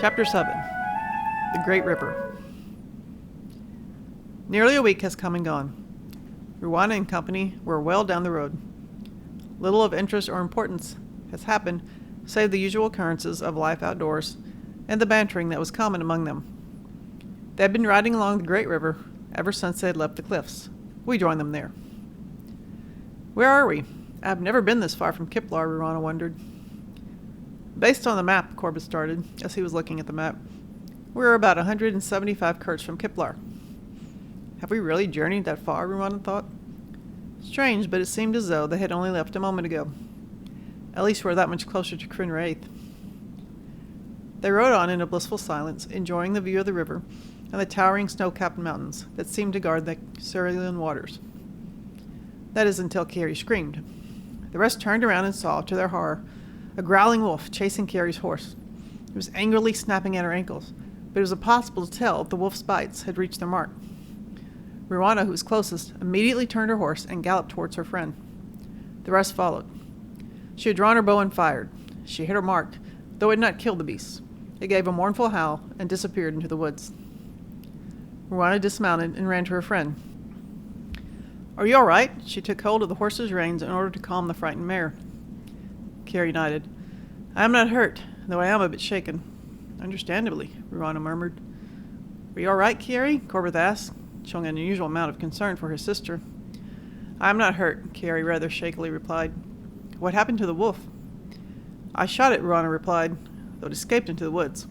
Chapter 7. The Great River. Nearly a week has come and gone. Ruana and company were well down the road. Little of interest or importance has happened save the usual occurrences of life outdoors and the bantering that was common among them. They had been riding along the Great River ever since they had left the cliffs. We joined them there. Where are we? I have never been this far from Kiplar, Ruana wondered. Based on the map, Corbett started, as he was looking at the map. We're about 175 kurts from Kiplar. Have we really journeyed that far, Ruana thought. Strange, but it seemed as though they had only left a moment ago. At least we're that much closer to Crenn Riaeth. They rode on in a blissful silence, enjoying the view of the river and the towering snow-capped mountains that seemed to guard the cerulean waters. That is until Carrie screamed. The rest turned around and saw, to their horror, a growling wolf chasing Carrie's horse. It was angrily snapping at her ankles, but it was impossible to tell if the wolf's bites had reached their mark. Ruana, who was closest, immediately turned her horse and galloped towards her friend. The rest followed. She had drawn her bow and fired. She hit her mark, though it had not killed the beast. It gave a mournful howl and disappeared into the woods. Ruana dismounted and ran to her friend. "Are you all right?" She took hold of the horse's reins in order to calm the frightened mare. Carrie nodded. "I am not hurt, though I am a bit shaken." "Understandably," Ruana murmured. "Are you all right, Carrie?" Corbett asked, showing an unusual amount of concern for his sister. "I am not hurt," Carrie rather shakily replied. "What happened to the wolf?" "I shot it," Ruana replied, though it escaped into the woods.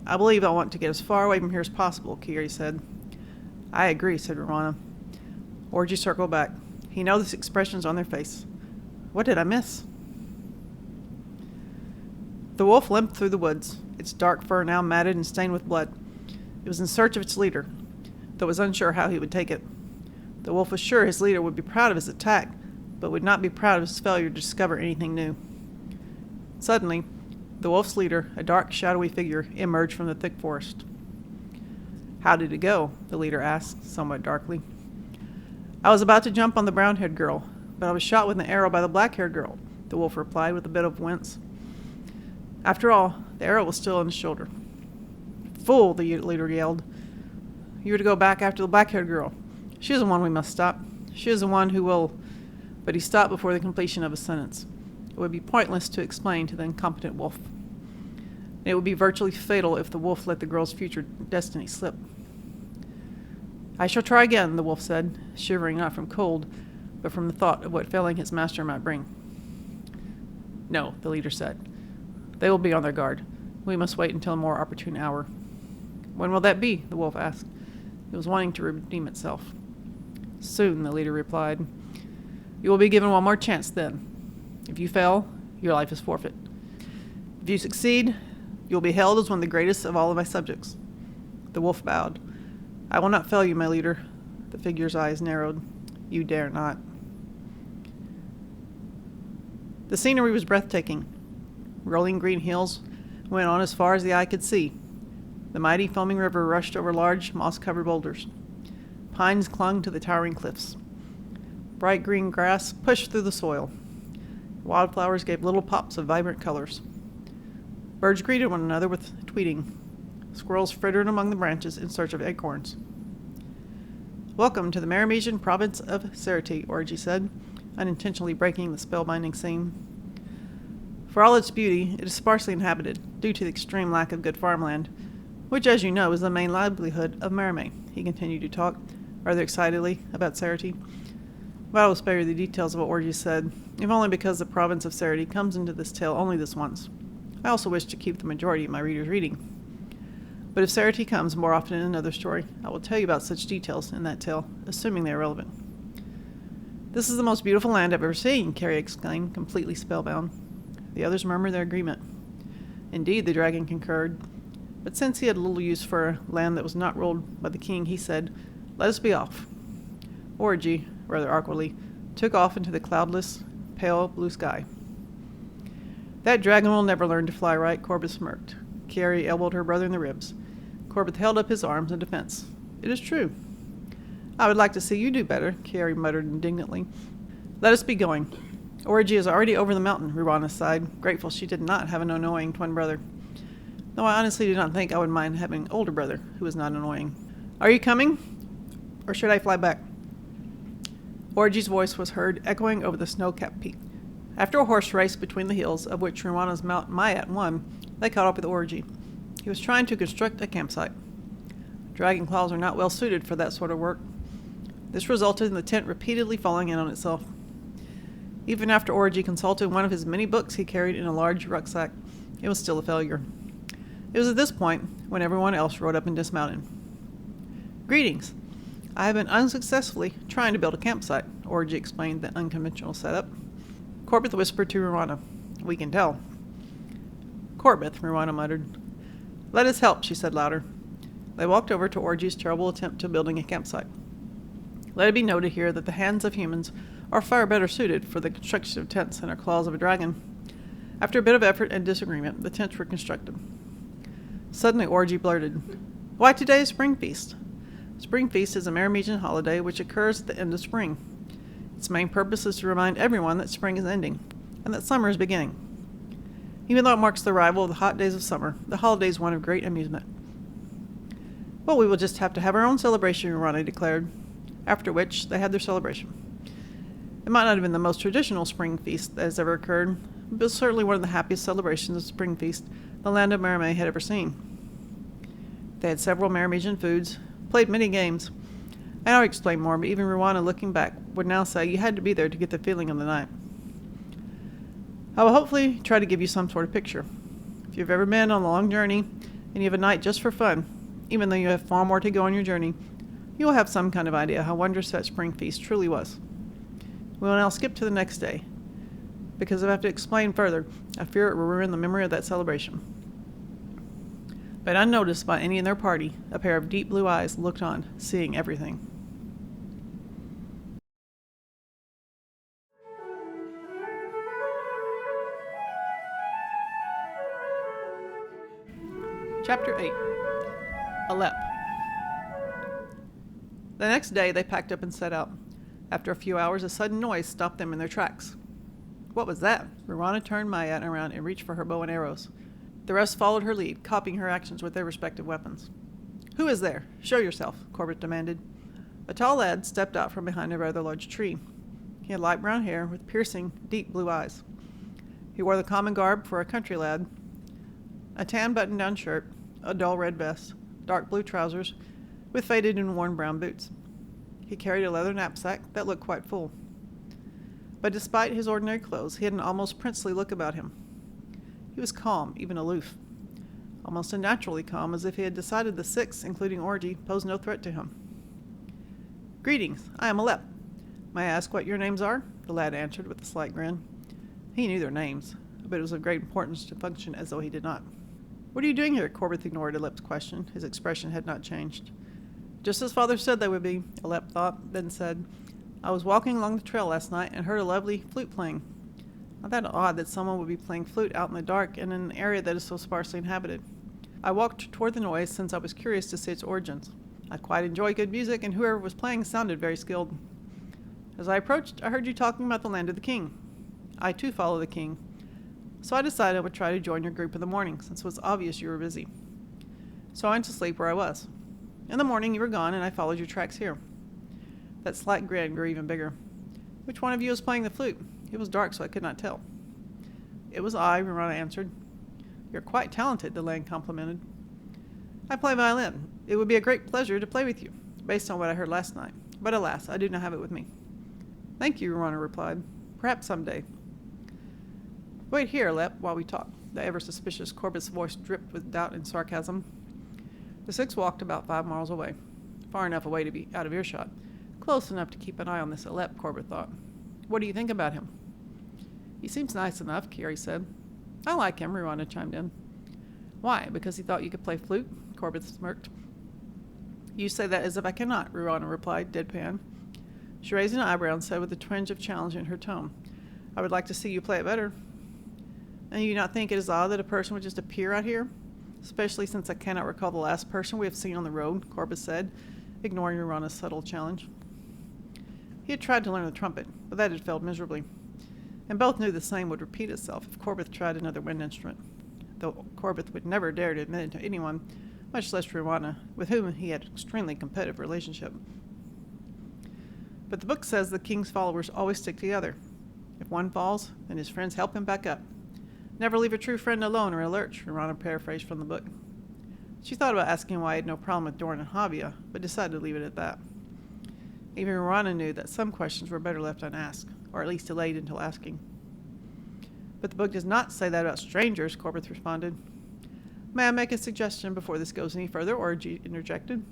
"I believe I want to get as far away from here as possible," Carrie said. "I agree," said Ruana. Orgy circled back. He noticed expressions on their face. "What did I miss?" The wolf limped through the woods, its dark fur now matted and stained with blood. It was in search of its leader, though it was unsure how he would take it. The wolf was sure his leader would be proud of his attack, but would not be proud of his failure to discover anything new. Suddenly, the wolf's leader, a dark, shadowy figure, emerged from the thick forest. "How did it go?" the leader asked, somewhat darkly. "I was about to jump on the brown-haired girl, but I was shot with an arrow by the black-haired girl," the wolf replied with a bit of wince. After all, the arrow was still in his shoulder. "Fool!" the leader yelled. "You are to go back after the black-haired girl. She is the one we must stop. She is the one who will—" But he stopped before the completion of his sentence. It would be pointless to explain to the incompetent wolf. It would be virtually fatal if the wolf let the girl's future destiny slip. "I shall try again," the wolf said, shivering not from cold, but from the thought of what failing his master might bring. "No," the leader said. "They will be on their guard. We must wait until a more opportune hour." "When will that be?" the wolf asked. It was wanting to redeem itself. "Soon," the leader replied. "You will be given one more chance then. If you fail, your life is forfeit. If you succeed, you will be hailed as one of the greatest of all of my subjects." The wolf bowed. "I will not fail you, my leader." The figure's eyes narrowed. "You dare not." The scenery was breathtaking. Rolling green hills went on as far as the eye could see. The mighty foaming river rushed over large, moss-covered boulders. Pines clung to the towering cliffs. Bright green grass pushed through the soil. Wildflowers gave little pops of vibrant colors. Birds greeted one another with tweeting. Squirrels frittered among the branches in search of acorns. "Welcome to the Maremesian province of Cerity," Orgy said, unintentionally breaking the spellbinding scene. "For all its beauty, it is sparsely inhabited, due to the extreme lack of good farmland, which, as you know, is the main livelihood of Mareme." He continued to talk, rather excitedly, about Cerity. But I will spare you the details of what Orgy said, if only because the province of Cerity comes into this tale only this once. I also wish to keep the majority of my readers reading. But if Cerity comes more often in another story, I will tell you about such details in that tale, assuming they are relevant. "This is the most beautiful land I've ever seen," Carrie exclaimed, completely spellbound. The others murmured their agreement. Indeed, the dragon concurred. But since he had little use for a land that was not ruled by the king, he said, "Let us be off." Orgy, rather awkwardly, took off into the cloudless, pale blue sky. "That dragon will never learn to fly right," Corbett smirked. Carrie elbowed her brother in the ribs. Corbett held up his arms in defense. "It is true." "I would like to see you do better," Carrie muttered indignantly. "Let us be going." Orgy is already over the mountain, Ruana sighed, grateful she did not have an annoying twin brother. though I honestly did not think I would mind having an older brother who was not annoying. Are you coming? Or should I fly back? Orgy's voice was heard echoing over the snow-capped peak. After a horse race between the hills, of which Ruana's mount Mayat won, they caught up with Orgy. He was trying to construct a campsite. Dragon claws are not well suited for that sort of work. This resulted in the tent repeatedly falling in on itself. Even after Orgy consulted one of his many books he carried in a large rucksack, it was still a failure. It was at this point when everyone else rode up and dismounted. Greetings. I have been unsuccessfully trying to build a campsite, Orgy explained the unconventional setup. Corbeth whispered to Ruana. We can tell. Corbeth, Ruana muttered. Let us help, she said louder. They walked over to Orgy's terrible attempt to building a campsite. Let it be noted here that the hands of humans are far better suited for the construction of tents than our claws of a dragon. After a bit of effort and disagreement, the tents were constructed. Suddenly Orgy blurted, Why today's Spring Feast? Spring Feast is a Mareme holiday which occurs at the end of spring. Its main purpose is to remind everyone that spring is ending, and that summer is beginning. Even though it marks the arrival of the hot days of summer, the holiday is one of great amusement. Well, we will just have to have our own celebration, Ruana declared, after which they had their celebration. It might not have been the most traditional spring feast that has ever occurred, but it was certainly one of the happiest celebrations of spring feast the land of Mareme had ever seen. They had several Maremesian foods, played many games. I know I explained more, but even Ruana, looking back, would now say you had to be there to get the feeling of the night. I will hopefully try to give you some sort of picture. If you've ever been on a long journey and you have a night just for fun, even though you have far more to go on your journey, you will have some kind of idea how wondrous that spring feast truly was. We will now skip to the next day, because if I have to explain further, I fear it will ruin the memory of that celebration. But unnoticed by any in their party, a pair of deep blue eyes looked on, seeing everything. Chapter 8. Alep. The next day they packed up and set out. After a few hours, a sudden noise stopped them in their tracks. What was that? Ruana turned Mayat around and reached for her bow and arrows. The rest followed her lead, copying her actions with their respective weapons. Who is there? Show yourself, Corbett demanded. A tall lad stepped out from behind a rather large tree. He had light brown hair with piercing, deep blue eyes. He wore the common garb for a country lad, a tan button-down shirt, a dull red vest, dark blue trousers, with faded and worn brown boots. He carried a leather knapsack that looked quite full. But despite his ordinary clothes, he had an almost princely look about him. He was calm, even aloof. Almost unnaturally calm, as if he had decided the six, including Orgy, posed no threat to him. Greetings, I am Alep. May I ask what your names are? The lad answered with a slight grin. He knew their names, but it was of great importance to function as though he did not. What are you doing here? Corbett ignored Alep's question. His expression had not changed. Just as father said they would be, Alep thought, then said, I was walking along the trail last night and heard a lovely flute playing. Not that odd that someone would be playing flute out in the dark in an area that is so sparsely inhabited. I walked toward the noise since I was curious to see its origins. I quite enjoy good music, and whoever was playing sounded very skilled. As I approached, I heard you talking about the land of the king. I too follow the king, so I decided I would try to join your group in the morning, since it was obvious you were busy. So I went to sleep where I was. In the morning you were gone, and I followed your tracks here. That slight grin grew even bigger. Which one of you was playing the flute? It was dark, so I could not tell. It was I, Ruana answered. You're quite talented, the lad complimented. I play violin. It would be a great pleasure to play with you, based on what I heard last night. But alas, I do not have it with me. Thank you, Ruana replied. Perhaps someday. Wait here, Alep, while we talk. The ever-suspicious Corbett's voice dripped with doubt and sarcasm. The six walked about 5 miles away, far enough away to be out of earshot, close enough to keep an eye on this Alep, Corbett thought. What do you think about him? He seems nice enough, Carrie said. I like him, Ruana chimed in. Why? Because he thought you could play flute? Corbett smirked. You say that as if I cannot, Ruana replied, deadpan. She raised an eyebrow and said with a twinge of challenge in her tone, I would like to see you play it better. And you not think it is odd that a person would just appear out here? Especially since I cannot recall the last person we have seen on the road, Corbett said, ignoring Ruana's subtle challenge. He had tried to learn the trumpet, but that had failed miserably. And both knew the same would repeat itself if Corbett tried another wind instrument. though Corbett would never dare to admit it to anyone, much less Ruana, with whom he had an extremely competitive relationship. But the book says the king's followers always stick together. If one falls, then his friends help him back up. Never leave a true friend alone or in a lurch, Ruana paraphrased from the book. She thought about asking why he had no problem with Doran and Havia, but decided to leave it at that. Even Ruana knew that some questions were better left unasked, or at least delayed until asking. But the book does not say that about strangers, Corbett responded. May I make a suggestion before this goes any further, Orgy interjected.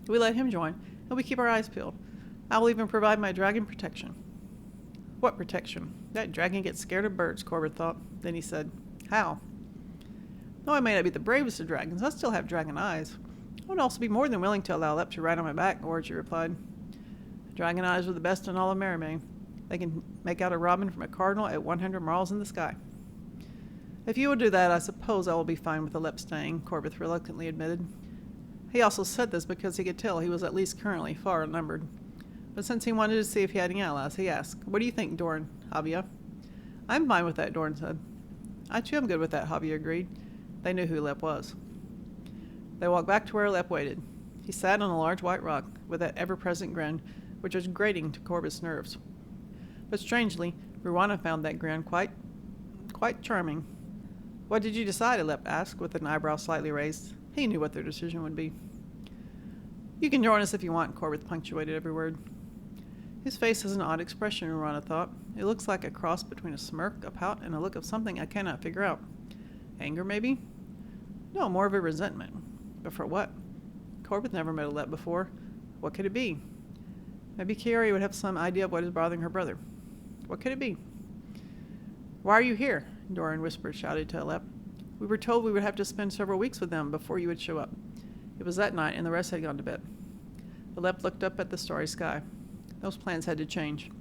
We let him join, and we keep our eyes peeled. I will even provide my dragon protection. What protection? That dragon gets scared of birds, Corbett thought. Then he said, How? Though I may not be the bravest of dragons, I still have dragon eyes. I would also be more than willing to allow Lep to ride on my back, Orgy replied. Dragon eyes are the best in all of Mareme. They can make out a robin from a cardinal at 100 miles in the sky. If you will do that, I suppose I will be fine with the Lep staying, Corbett reluctantly admitted. He also said this because he could tell he was at least currently far outnumbered. But since he wanted to see if he had any allies, he asked, What do you think, Doran, Havia? I'm fine with that, Doran said. I too am good with that, Havia agreed. They knew who Lep was. They walked back to where Lep waited. He sat on a large white rock with that ever-present grin, which was grating to Corbett's nerves. But strangely, Ruana found that grin quite charming. What did you decide? Lep asked, with an eyebrow slightly raised. He knew what their decision would be. You can join us if you want, Corbett punctuated every word. His face has an odd expression, Ruana thought. It looks like a cross between a smirk, a pout, and a look of something I cannot figure out. Anger, maybe? No, more of a resentment. But for what? Corbett never met a Lep before. What could it be? Maybe Kiari would have some idea of what is bothering her brother. What could it be? Why are you here? Doran whispered, shouted to Lep. We were told we would have to spend several weeks with them before you would show up. It was that night, and the rest had gone to bed. The Lep looked up at the starry sky. Those plans had to change.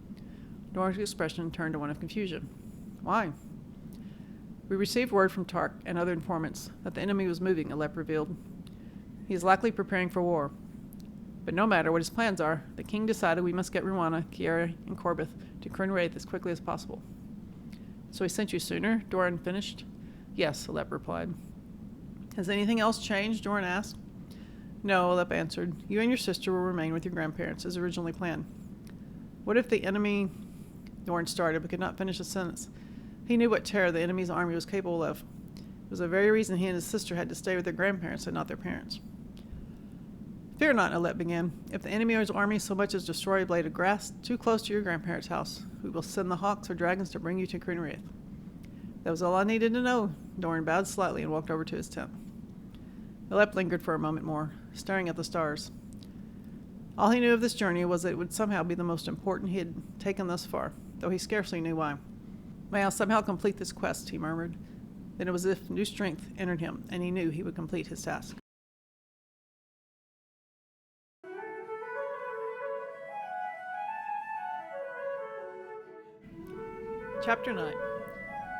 Doran's expression turned to one of confusion. Why? We received word from Tark and other informants that the enemy was moving, Lep revealed. He is likely preparing for war. But no matter what his plans are, the king decided we must get Ruana, Kiari, and Corbett to Crenn Riaeth as quickly as possible. So he sent you sooner? Doran finished. Yes, Lep replied. Has anything else changed? Doran asked. No, Lep answered. You and your sister will remain with your grandparents as originally planned. What if the enemy... Doran started but could not finish a sentence. He knew what terror the enemy's army was capable of. It was the very reason he and his sister had to stay with their grandparents and not their parents. Fear not, Alep began. If the enemy or his army so much as destroy a blade of grass too close to your grandparents' house, we will send the hawks or dragons to bring you to Crenn Riaeth. That was all I needed to know. Doran bowed slightly and walked over to his tent. Alep lingered for a moment more, staring at the stars. All he knew of this journey was that it would somehow be the most important he had taken thus far, though he scarcely knew why. May I somehow complete this quest, he murmured. Then it was as if new strength entered him, and he knew he would complete his task. Chapter 9.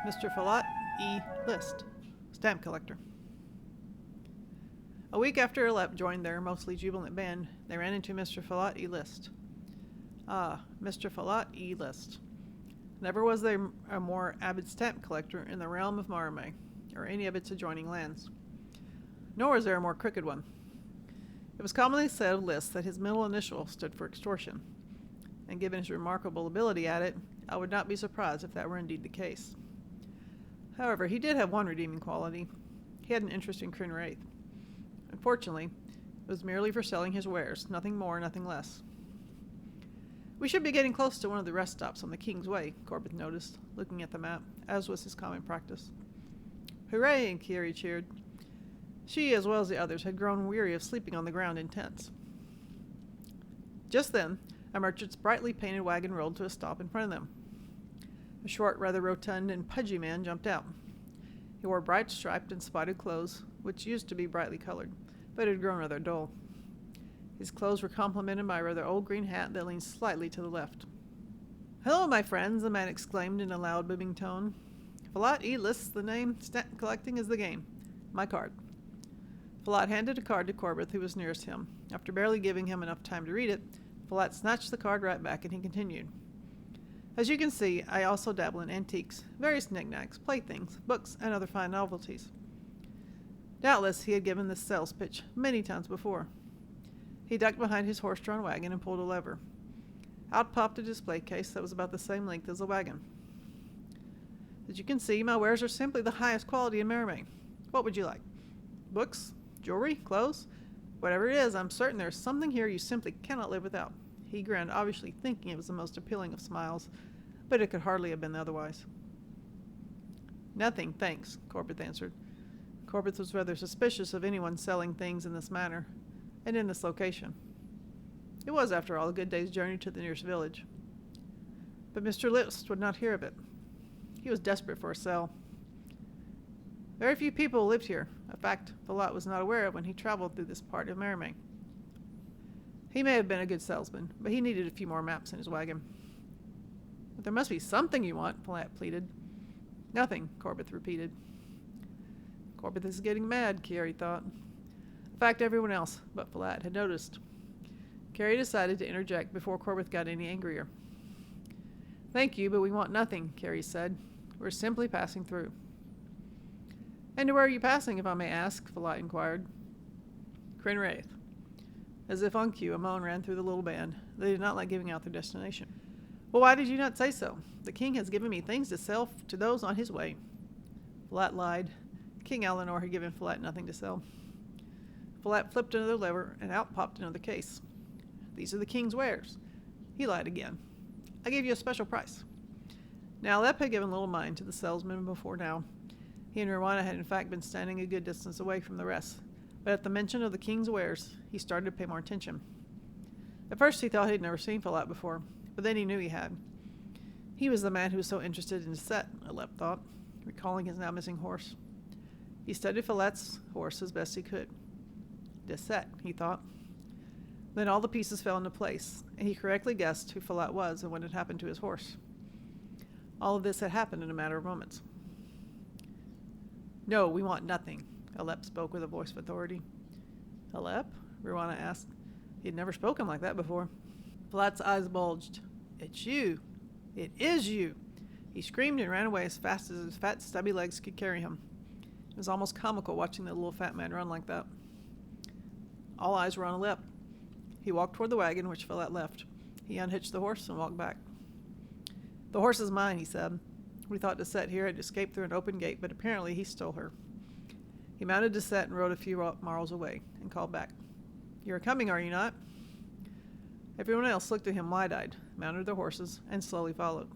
Mr. Falat E. List, Stamp Collector. A week after Alep joined their mostly jubilant band, they ran into Mr. Falat E. List. Ah, Mr. Falat E. List. Never was there a more avid stamp collector in the realm of Mareme, or any of its adjoining lands. Nor was there a more crooked one. It was commonly said of List that his middle initial stood for extortion, and given his remarkable ability at it, I would not be surprised if that were indeed the case. However, he did have one redeeming quality. He had an interest in Crenn Riaeth. Unfortunately, it was merely for selling his wares, nothing more, nothing less. We should be getting close to one of the rest stops on the King's Way, Corbett noticed, looking at the map, as was his common practice. Hooray! Kiari cheered. She, as well as the others, had grown weary of sleeping on the ground in tents. Just then, a merchant's brightly painted wagon rolled to a stop in front of them. A short, rather rotund and pudgy man jumped out. He wore bright striped and spotted clothes, which used to be brightly colored, but had grown rather dull. His clothes were complemented by a rather old green hat that leaned slightly to the left. Hello, my friends, the man exclaimed in a loud, booming tone. Falat E. List's the name. Stamp collecting is the game. My card. Falat handed a card to Corbett, who was nearest him. After barely giving him enough time to read it, Falat snatched the card right back, and he continued. As you can see, I also dabble in antiques, various knickknacks, playthings, books, and other fine novelties. Doubtless he had given this sales pitch many times before. He ducked behind his horse-drawn wagon and pulled a lever. Out popped a display case that was about the same length as the wagon. As you can see, my wares are simply the highest quality in Mareme. What would you like? Books? Jewelry? Clothes? Whatever it is, I'm certain there is something here you simply cannot live without. He grinned, obviously thinking it was the most appealing of smiles, but it could hardly have been otherwise. Nothing, thanks, Corbett answered. Corbett was rather suspicious of anyone selling things in this manner, and in this location. It was, after all, a good day's journey to the nearest village. But Mr. List would not hear of it. He was desperate for a sale. Very few people lived here, a fact Follett was not aware of when he traveled through this part of Mareme. He may have been a good salesman, but he needed a few more maps in his wagon. But there must be something you want, Follett pleaded. Nothing, Corbett repeated. Corbett, this is getting mad, Carrie thought. In fact, everyone else but Follett had noticed. Carrie decided to interject before Corbett got any angrier. Thank you, but we want nothing, Carrie said. We're simply passing through. And where are you passing, if I may ask? Follett inquired. Crenn Riaeth. As if on cue, a moan ran through the little band. They did not like giving out their destination. Well, why did you not say so? The king has given me things to sell to those on his way. Follett lied. King Eleanor had given Follett nothing to sell. Follett flipped another lever, and out popped another case. These are the king's wares. He lied again. I gave you a special price. Now, Lep had given little mind to the salesman before now. He and Ruana had in fact been standing a good distance away from the rest, but at the mention of the king's wares, he started to pay more attention. At first he thought he had never seen Follett before, but then he knew he had. He was the man who was so interested in Dissette, Lep thought, recalling his now missing horse. He studied Follett's horse as best he could. Dissette, he thought. Then all the pieces fell into place, and he correctly guessed who Follett was and what had happened to his horse. All of this had happened in a matter of moments. No, we want nothing, Alep spoke with a voice of authority. Alep? Ruana asked. He had never spoken like that before. Follett's eyes bulged. It's you. It is you. He screamed and ran away as fast as his fat, stubby legs could carry him. It was almost comical watching the little fat man run like that. All eyes were on Alep. He walked toward the wagon, which Follett left. He unhitched the horse and walked back. The horse is mine, he said. We thought Dissette here had escaped through an open gate, but apparently he stole her. He mounted Dissette and rode a few miles away, and called back. You are coming, are you not? Everyone else looked at him wide-eyed, mounted their horses, and slowly followed.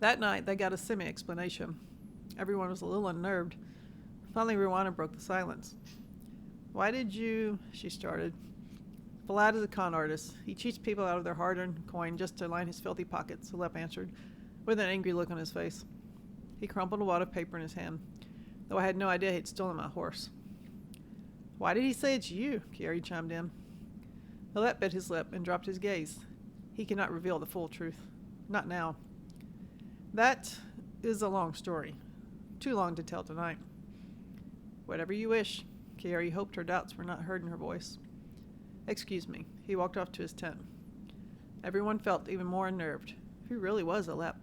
That night they got a semi-explanation. Everyone was a little unnerved. Finally, Ruana broke the silence. Why did you... she started. Follett is a con artist. He cheats people out of their hard-earned coin just to line his filthy pockets, Alep answered, with an angry look on his face. He crumpled a wad of paper in his hand, though I had no idea he'd stolen my horse. Why did he say it's you? Carrie chimed in. Alep bit his lip and dropped his gaze. He could not reveal the full truth. Not now. That is a long story. Too long to tell tonight. Whatever you wish. Carrie hoped her doubts were not heard in her voice. Excuse me. He walked off to his tent. Everyone felt even more unnerved. Who really was Alep?